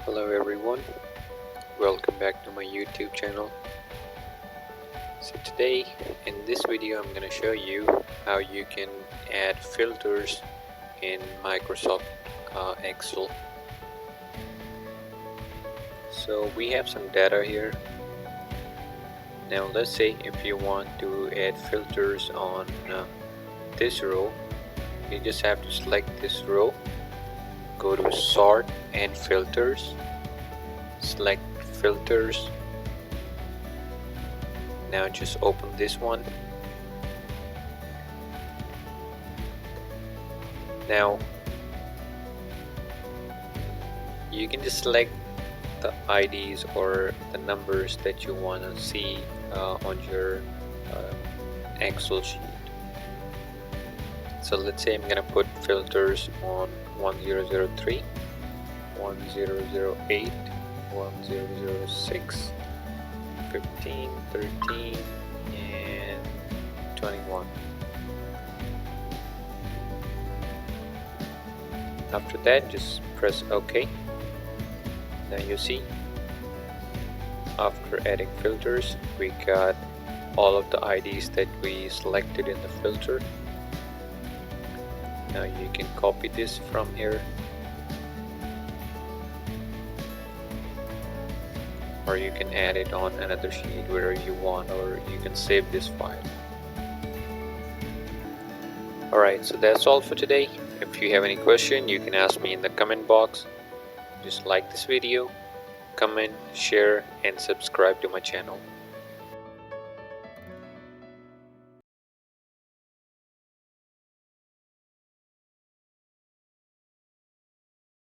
Hello everyone, welcome back to my YouTube channel. So today in this video I'm going to show you how you can add filters in Microsoft Excel. So we have some data here. Now let's say if you want to add filters on this row, you just have to select this row, go to sort and filters, select filters. Now just open this one. Now you can just select the IDs or the numbers that you want to see on your Excel sheet. So let's say I'm gonna put filters on 1003, 1008, 1006, 15, 13, and 21. After that, just press OK. Now you see, after adding filters, we got all of the IDs that we selected in the filter. Now you can copy this from here, or you can add it on another sheet wherever you want, or you can save this file. Alright, so that's all for today. If you have any question, you can ask me in the comment box. Just like this video, comment, share, and subscribe to my channel.